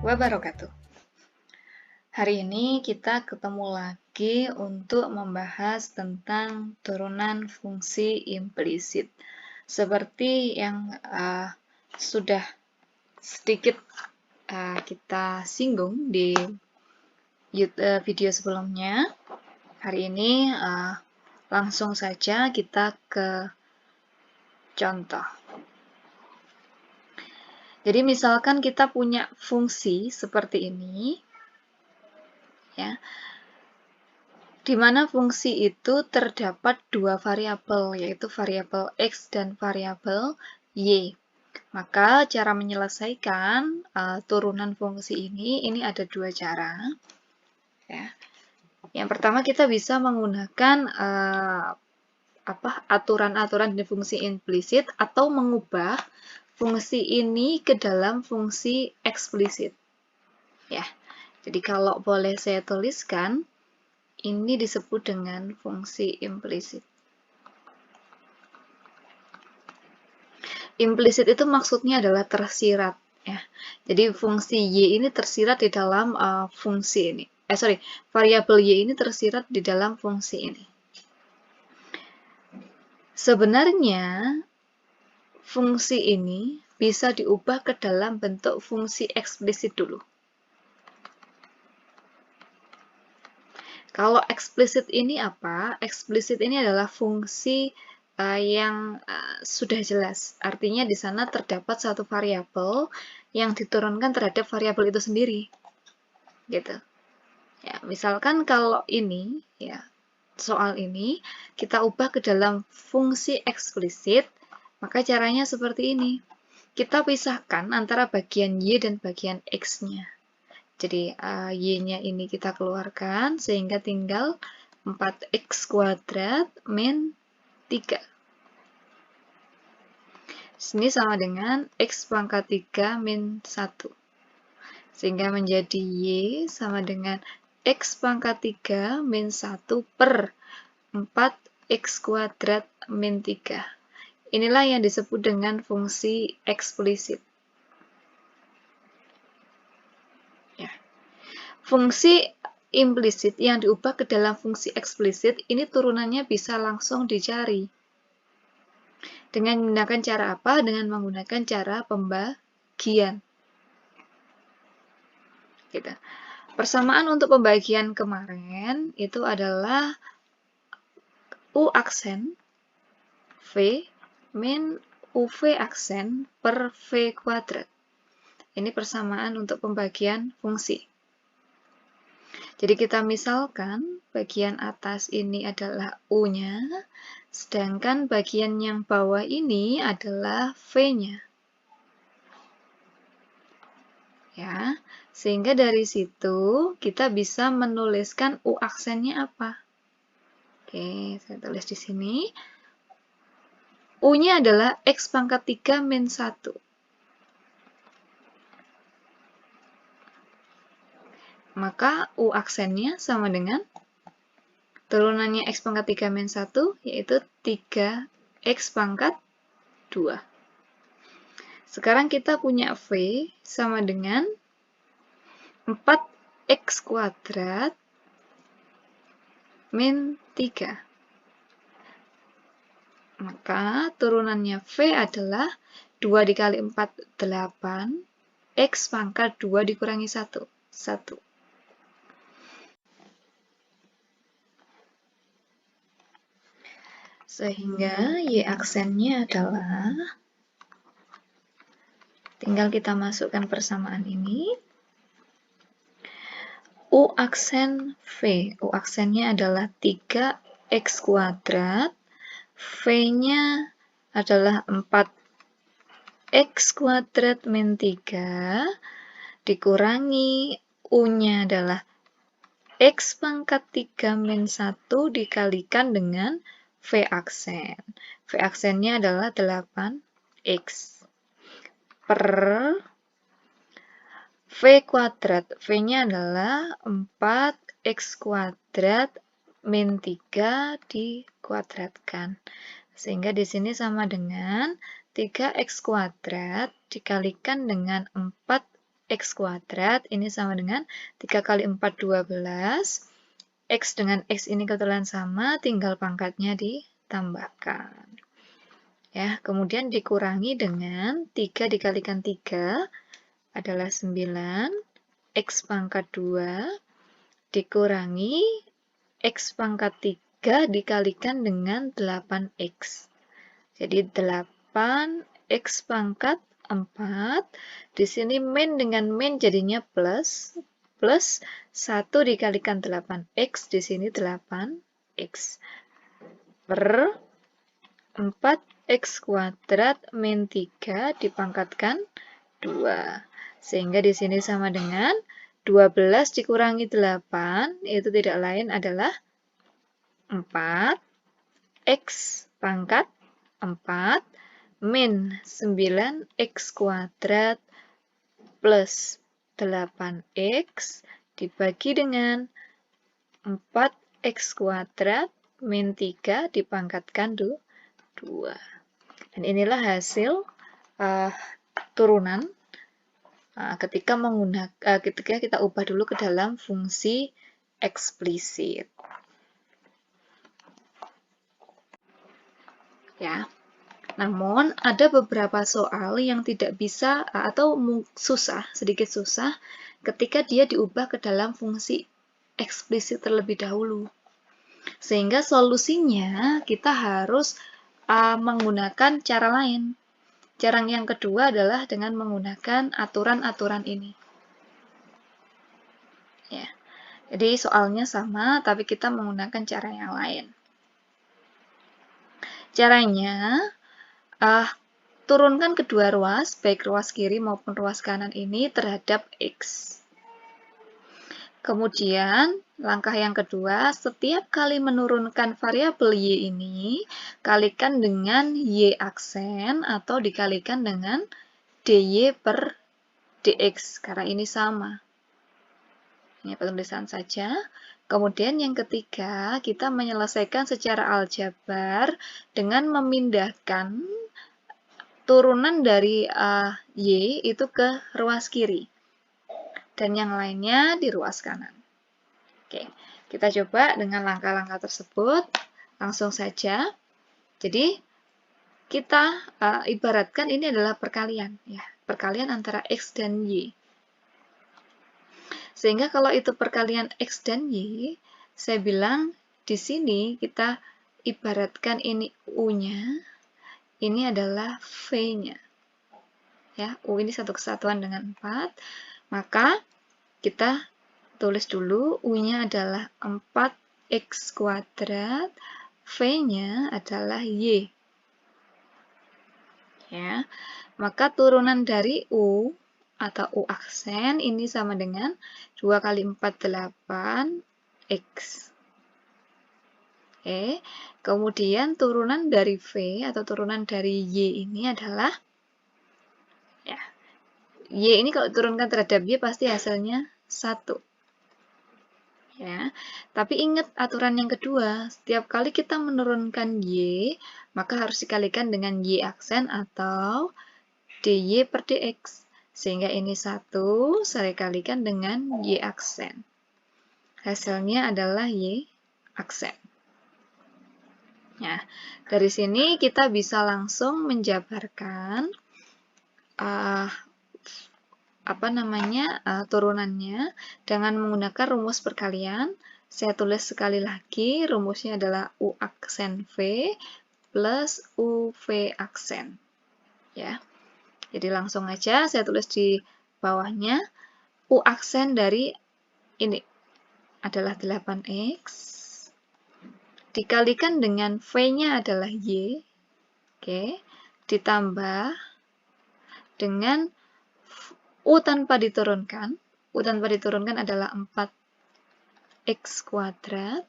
wabarakatuh. Hari ini kita ketemu lagi untuk membahas tentang turunan fungsi implisit. Seperti yang sudah sedikit kita singgung di video sebelumnya, hari ini langsung saja kita ke contoh. Jadi misalkan kita punya fungsi seperti ini, ya, di mana fungsi itu terdapat dua variabel, yaitu variabel x dan variabel y. Maka cara menyelesaikan turunan fungsi ini ada dua cara. Ya. Yang pertama kita bisa menggunakan aturan-aturan di fungsi implisit atau mengubah fungsi ini ke dalam fungsi eksplisit. Ya. Jadi kalau boleh saya tuliskan, ini disebut dengan fungsi implisit. Implisit itu maksudnya adalah tersirat, ya. Jadi fungsi y ini tersirat di dalam fungsi ini. Variabel y ini tersirat di dalam fungsi ini. Sebenarnya fungsi ini bisa diubah ke dalam bentuk fungsi eksplisit dulu. Kalau eksplisit ini apa? Eksplisit ini adalah fungsi yang sudah jelas. Artinya di sana terdapat satu variabel yang diturunkan terhadap variabel itu sendiri. Gitu. Ya, misalkan kalau ini, ya, soal ini kita ubah ke dalam fungsi eksplisit, maka caranya seperti ini. Kita pisahkan antara bagian y dan bagian x-nya. Jadi y-nya ini kita keluarkan sehingga tinggal 4x kuadrat min 3. Sini sama dengan x pangkat 3 min 1. Sehingga menjadi y sama dengan x pangkat 3 min 1 per 4x kuadrat min 3. Inilah yang disebut dengan fungsi eksplisit. Fungsi implisit yang diubah ke dalam fungsi eksplisit, ini turunannya bisa langsung dicari. Dengan menggunakan cara apa? Dengan menggunakan cara pembagian. Gitu. Persamaan untuk pembagian kemarin itu adalah U aksen V min UV aksen per V kuadrat. Ini persamaan untuk pembagian fungsi. Jadi kita misalkan bagian atas ini adalah U-nya, sedangkan bagian yang bawah ini adalah V-nya. Ya, sehingga dari situ kita bisa menuliskan U aksennya apa. Oke, saya tulis di sini. U-nya adalah X pangkat 3 min 1. Maka U aksennya sama dengan turunannya X pangkat 3 min 1, yaitu 3X pangkat 2. Sekarang kita punya V sama dengan 4X kuadrat min 3. Maka turunannya V adalah 2 dikali 4, 8. X pangkat 2 dikurangi 1, 1. Sehingga Y aksennya adalah, tinggal kita masukkan persamaan ini, U aksen V. U aksennya adalah 3X kuadrat, V-nya adalah 4X kuadrat min 3, dikurangi U-nya adalah X pangkat 3 min 1 dikalikan dengan V aksen. V aksennya adalah 8X per V kuadrat. V-nya adalah 4X kuadrat min 3 dikuadratkan. Sehingga di sini sama dengan 3X kuadrat dikalikan dengan 4 X kuadrat ini sama dengan 3 kali 4, 12. X dengan X ini kebetulan sama, tinggal pangkatnya ditambahkan. Ya, kemudian dikurangi dengan 3 dikalikan 3 adalah 9. X pangkat 2 dikurangi X pangkat 3 dikalikan dengan 8X. Jadi 8X pangkat 4. Di sini min dengan min jadinya plus 1 dikalikan 8X, di sini 8X per 4X kuadrat min 3 dipangkatkan 2. Sehingga di sini sama dengan 12 dikurangi 8, itu tidak lain adalah 4X pangkat 4 min 9X kuadrat plus 8X dibagi dengan 4X kuadrat min 3 dipangkatkan 2. Dan inilah hasil turunan ketika kita ubah dulu ke dalam fungsi eksplisit. Ya. Namun, ada beberapa soal yang tidak bisa atau sedikit susah ketika dia diubah ke dalam fungsi eksplisit terlebih dahulu. Sehingga solusinya kita harus menggunakan cara lain. Cara yang kedua adalah dengan menggunakan aturan-aturan ini. Ya. Jadi soalnya sama, tapi kita menggunakan cara yang lain. Caranya, turunkan kedua ruas, baik ruas kiri maupun ruas kanan ini terhadap X. Kemudian, langkah yang kedua, setiap kali menurunkan variabel Y ini, kalikan dengan Y aksen atau dikalikan dengan DY per DX, karena ini sama. Ini penulisan saja. Kemudian yang ketiga, kita menyelesaikan secara aljabar dengan memindahkan turunan dari Y itu ke ruas kiri. Dan yang lainnya di ruas kanan. Oke, kita coba dengan langkah-langkah tersebut. Langsung saja. Jadi, kita ibaratkan ini adalah perkalian. Ya, perkalian antara X dan Y. Sehingga kalau itu perkalian X dan Y, saya bilang di sini kita ibaratkan ini U-nya, ini adalah V-nya. Ya, U ini satu kesatuan dengan 4, maka kita tulis dulu U-nya adalah 4X kuadrat, V-nya adalah Y. Ya, maka turunan dari U atau U aksen ini sama dengan 2 kali 4, 8X. Oke, kemudian turunan dari V atau turunan dari Y ini adalah, ya, Y ini kalau turunkan terhadap Y pasti hasilnya 1. Ya, tapi ingat aturan yang kedua, setiap kali kita menurunkan Y, maka harus dikalikan dengan Y aksen atau DY per DX. Sehingga ini 1, saya kalikan dengan Y aksen. Hasilnya adalah Y aksen. Ya, dari sini kita bisa langsung menjabarkan turunannya dengan menggunakan rumus perkalian. Saya tulis sekali lagi, rumusnya adalah U aksen V plus UV aksen. Ya. Jadi langsung aja saya tulis di bawahnya, U aksen dari ini adalah 8X, dikalikan dengan V-nya adalah Y, oke, ditambah dengan U tanpa diturunkan. U tanpa diturunkan adalah 4X kuadrat,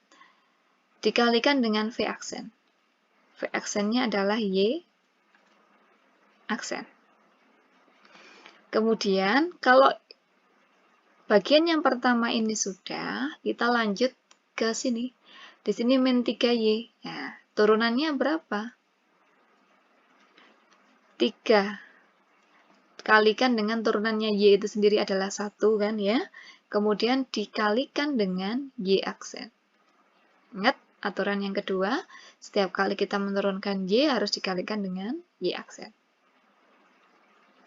dikalikan dengan V aksen. V aksennya adalah Y aksen. Kemudian, kalau bagian yang pertama ini sudah, kita lanjut ke sini. Di sini min 3Y. Ya, turunannya berapa? 3. kalikan dengan turunannya Y itu sendiri adalah 1 kan ya. Kemudian dikalikan dengan Y aksen. Ingat aturan yang kedua, setiap kali kita menurunkan Y harus dikalikan dengan Y aksen.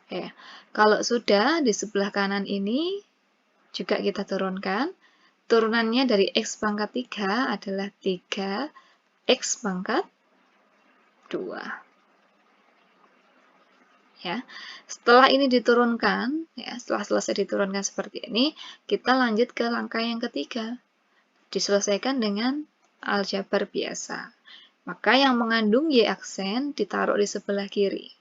Oke, kalau sudah di sebelah kanan ini juga kita turunkan. Turunannya dari X pangkat 3 adalah 3X pangkat 2. Ya. Setelah ini diturunkan, ya, setelah selesai diturunkan seperti ini, kita lanjut ke langkah yang ketiga. Diselesaikan dengan aljabar biasa. Maka yang mengandung Y aksen ditaruh di sebelah kiri.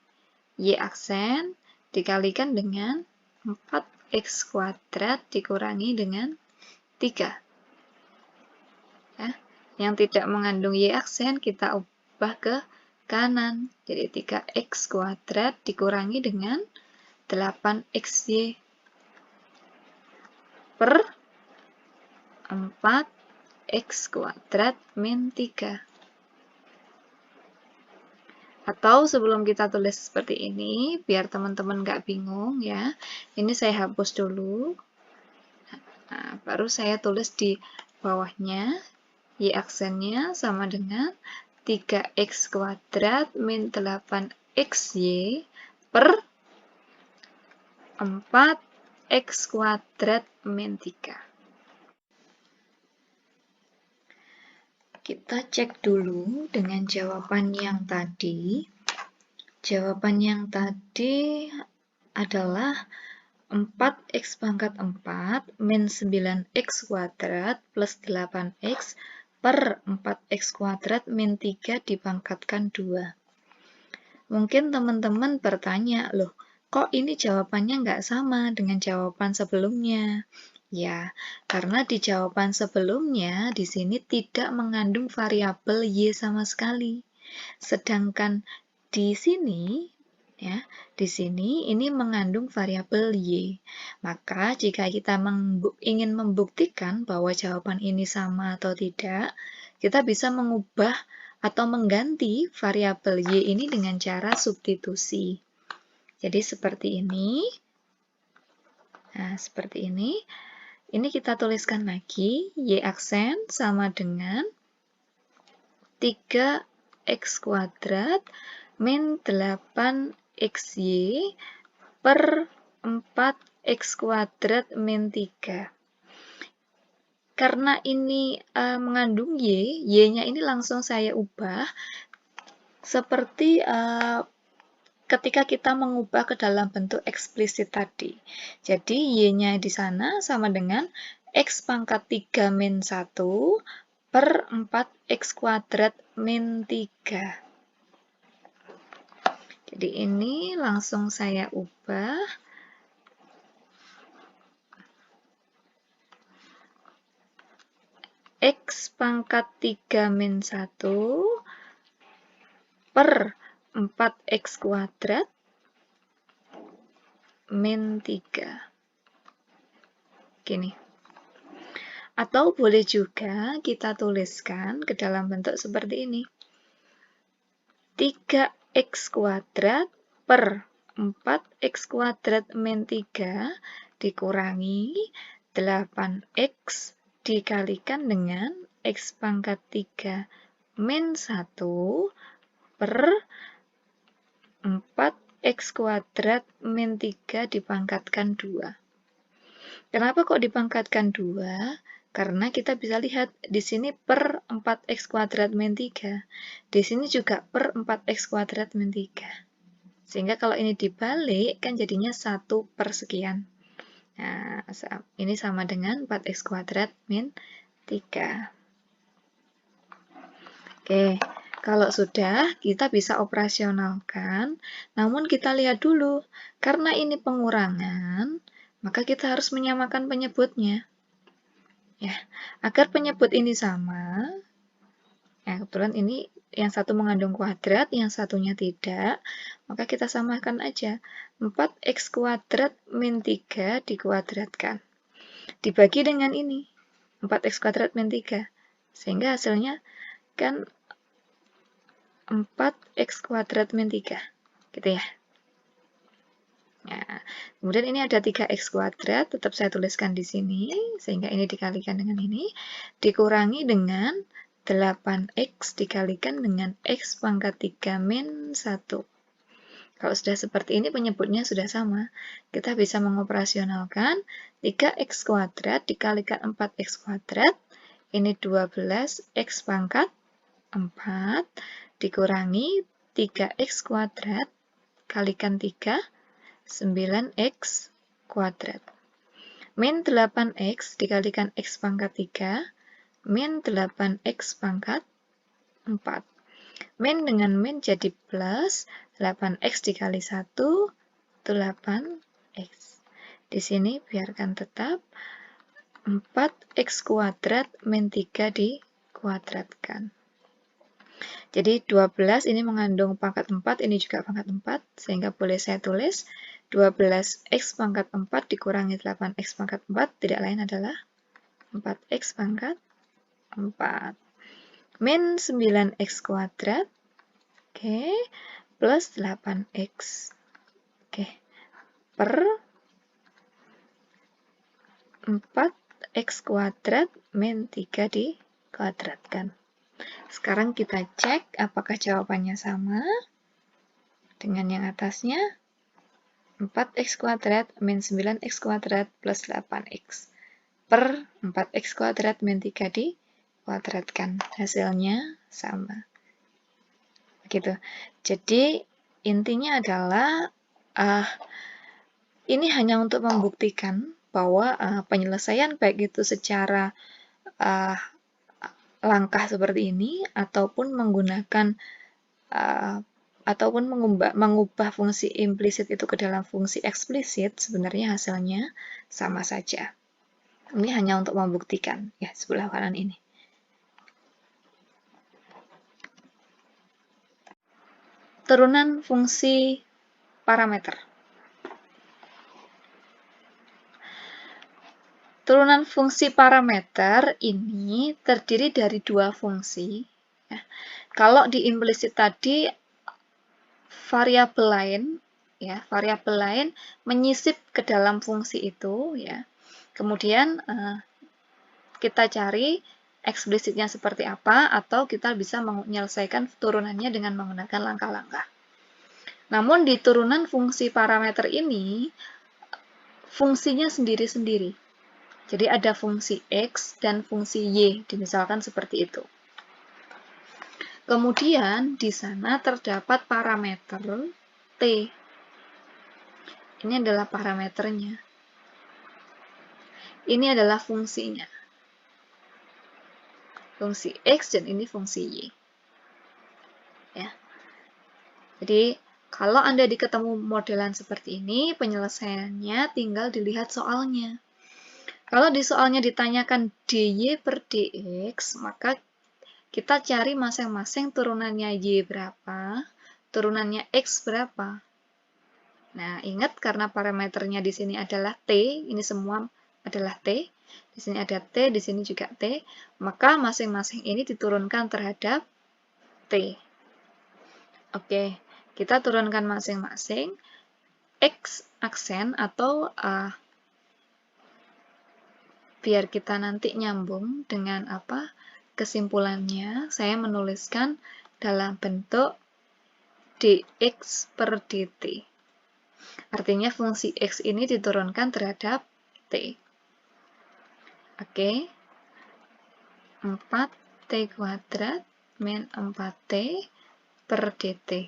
Y aksen dikalikan dengan 4X kuadrat dikurangi dengan 3. Ya. Yang tidak mengandung Y aksen kita ubah ke kanan. Jadi 3X kuadrat dikurangi dengan 8XY per 4X kuadrat min 3. Atau sebelum kita tulis seperti ini, biar teman-teman nggak bingung ya, ini saya hapus dulu. Nah, baru saya tulis di bawahnya, Y aksennya sama dengan 3X kuadrat min 8XY per 4X kuadrat min 3. Kita cek dulu dengan jawaban yang tadi. Jawaban yang tadi adalah 4X pangkat 4 min 9X kuadrat plus 8X per 4X kuadrat min 3 dipangkatkan 2. Mungkin teman-teman bertanya, loh, kok ini jawabannya nggak sama dengan jawaban sebelumnya? Ya, karena di jawaban sebelumnya di sini tidak mengandung variabel Y sama sekali. Sedangkan di sini ya, di sini ini mengandung variabel Y. Maka jika kita ingin membuktikan bahwa jawaban ini sama atau tidak, kita bisa mengubah atau mengganti variabel Y ini dengan cara substitusi. Jadi seperti ini. Nah, seperti ini. Ini kita tuliskan lagi, Y aksen sama dengan 3X kuadrat min 8XY per 4X kuadrat min 3. Karena ini mengandung Y, Y-nya ini langsung saya ubah seperti ketika kita mengubah ke dalam bentuk eksplisit tadi. Jadi Y-nya di sana sama dengan X pangkat 3 min 1 per 4X kuadrat min 3. Jadi ini langsung saya ubah. X pangkat 3 min 1 per 4X kuadrat min 3. Gini. Atau boleh juga kita tuliskan ke dalam bentuk seperti ini. 3X kuadrat per 4X kuadrat min 3 dikurangi 8X dikalikan dengan X pangkat 3 min 1 per 4X kuadrat min 3 dipangkatkan 2. Kenapa kok dipangkatkan 2? Karena kita bisa lihat di sini per 4X kuadrat min 3. Di sini juga per 4X kuadrat min 3. Sehingga kalau ini dibalik, kan jadinya 1 per sekian. Nah, ini sama dengan 4X kuadrat min 3. Oke. Kalau sudah, kita bisa operasionalkan, namun kita lihat dulu, karena ini pengurangan, maka kita harus menyamakan penyebutnya. Ya, agar penyebut ini sama, ya kebetulan ini yang satu mengandung kuadrat, yang satunya tidak, maka kita samakan aja. 4X kuadrat min 3 dikuadratkan. Dibagi dengan ini, 4X kuadrat min 3. Sehingga hasilnya kan 4X kuadrat min 3, gitu ya. Nah, kemudian ini ada 3x kuadrat, tetap saya tuliskan di sini, sehingga ini dikalikan dengan ini, dikurangi dengan 8x dikalikan dengan x pangkat 3 min 1. Kalau sudah seperti ini, penyebutnya sudah sama. Kita bisa mengoperasionalkan 3x kuadrat dikalikan 4x kuadrat, ini 12x pangkat 4, dikurangi 3x kuadrat, kalikan 3, 9x kuadrat. Min 8x dikalikan x pangkat 3, min 8x pangkat 4. Min dengan min jadi plus, 8x dikali 1, 8x. Di sini biarkan tetap, 4x kuadrat min 3 dikuadratkan. Jadi 12 ini mengandung pangkat 4, ini juga pangkat 4, sehingga boleh saya tulis 12x pangkat 4 dikurangi 8x pangkat 4, tidak lain adalah 4x pangkat 4. Min 9x kuadrat, oke, plus 8x, oke, per 4x kuadrat min 3 dikuadratkan. Sekarang kita cek apakah jawabannya sama dengan yang atasnya. 4x kuadrat min 9x kuadrat plus 8x per 4x kuadrat min 3 dikuadratkan. Hasilnya sama. Begitu. Jadi intinya adalah ini hanya untuk membuktikan bahwa penyelesaian baik itu secara langkah seperti ini ataupun menggunakan ataupun mengubah fungsi implisit itu ke dalam fungsi eksplisit, sebenarnya hasilnya sama saja. Ini hanya untuk membuktikan, ya, sebelah kanan ini. Turunan fungsi parameter. Turunan fungsi parameter ini terdiri dari dua fungsi. Ya. Kalau di implisit tadi, variabel lain menyisip ke dalam fungsi itu, ya. Kemudian kita cari eksplisitnya seperti apa, atau kita bisa menyelesaikan turunannya dengan menggunakan langkah-langkah. Namun di turunan fungsi parameter ini, fungsinya sendiri-sendiri. Jadi ada fungsi x dan fungsi y, misalkan seperti itu. Kemudian di sana terdapat parameter t. Ini adalah parameternya. Ini adalah fungsinya. Fungsi x dan ini fungsi y. Ya. Jadi kalau Anda ketemu modelan seperti ini, penyelesaiannya tinggal dilihat soalnya. Kalau di soalnya ditanyakan dy per dx, maka kita cari masing-masing turunannya y berapa, turunannya x berapa. Nah, ingat karena parameternya di sini adalah t, ini semua adalah t, di sini ada t, di sini juga t, maka masing-masing ini diturunkan terhadap t. Oke, kita turunkan masing-masing x aksen atau biar kita nanti nyambung dengan kesimpulannya, saya menuliskan dalam bentuk dx per dt. Artinya fungsi x ini diturunkan terhadap t. Oke. 4t kuadrat min 4t per dt.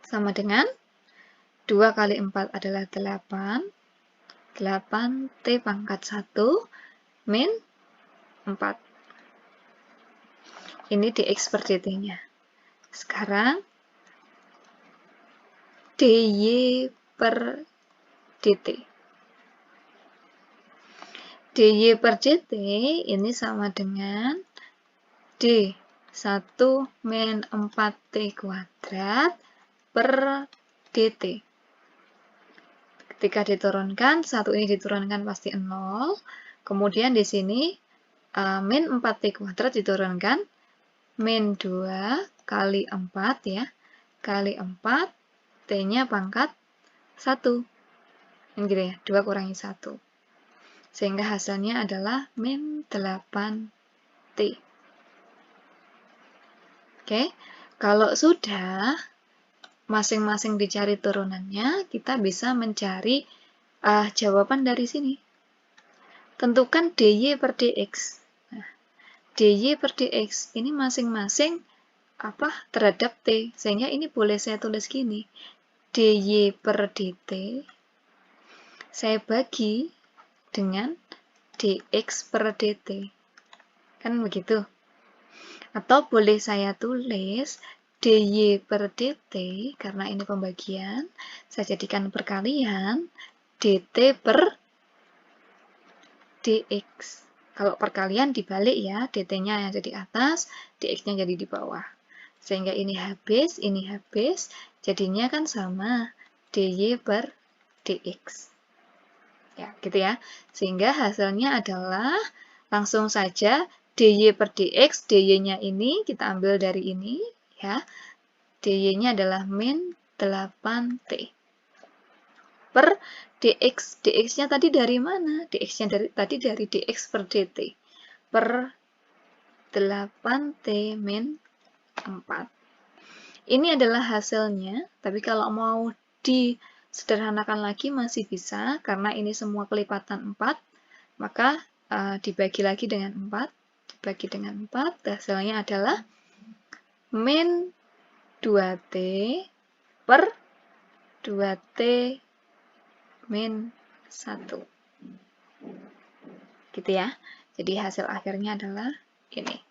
Sama dengan 2 kali 4 adalah 8. 8t pangkat 1 min 4. Ini dx per dt-nya. Sekarang dy per dt. dy per dt ini sama dengan d1 min 4t kuadrat per dt. Ketika diturunkan, 1 ini diturunkan pasti 0. Kemudian di sini min 4t kuadrat diturunkan min 2 kali 4 ya. Kali 4, t-nya pangkat 1. Gitu ya, 2 kurangi 1. Sehingga hasilnya adalah min 8T. Oke, kalau sudah masing-masing dicari turunannya, kita bisa mencari jawaban dari sini. Tentukan dy per dx. Nah, dy per dx ini masing-masing terhadap t, sehingga ini boleh saya tulis gini. dy per dt saya bagi dengan dx per dt. Kan begitu. Atau boleh saya tulis dy per dt, karena ini pembagian, saya jadikan perkalian dt per dx. Kalau perkalian dibalik ya, dt-nya yang jadi atas, dx-nya jadi di bawah. Sehingga ini habis, jadinya kan sama dy per dx. Ya, gitu ya. Sehingga hasilnya adalah langsung saja dy per dx, dy-nya ini kita ambil dari ini ya. dy-nya adalah min 8t per dx. dx-nya tadi dari mana? dx-nya tadi dari dx per dt per 8t min 4. Ini adalah hasilnya, tapi kalau mau disederhanakan lagi masih bisa, karena ini semua kelipatan 4, maka dibagi lagi dengan 4, hasilnya adalah min 2t per 2t min 1. Gitu ya. Jadi hasil akhirnya adalah ini.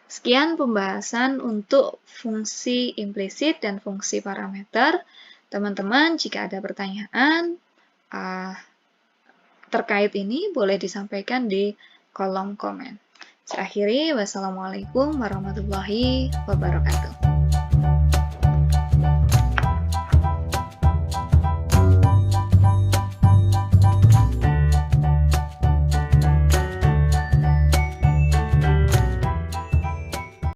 Sekian pembahasan untuk fungsi implisit dan fungsi parameter. Teman-teman, jika ada pertanyaan terkait ini, boleh disampaikan di kolom komen. Saya akhiri, wassalamualaikum warahmatullahi wabarakatuh.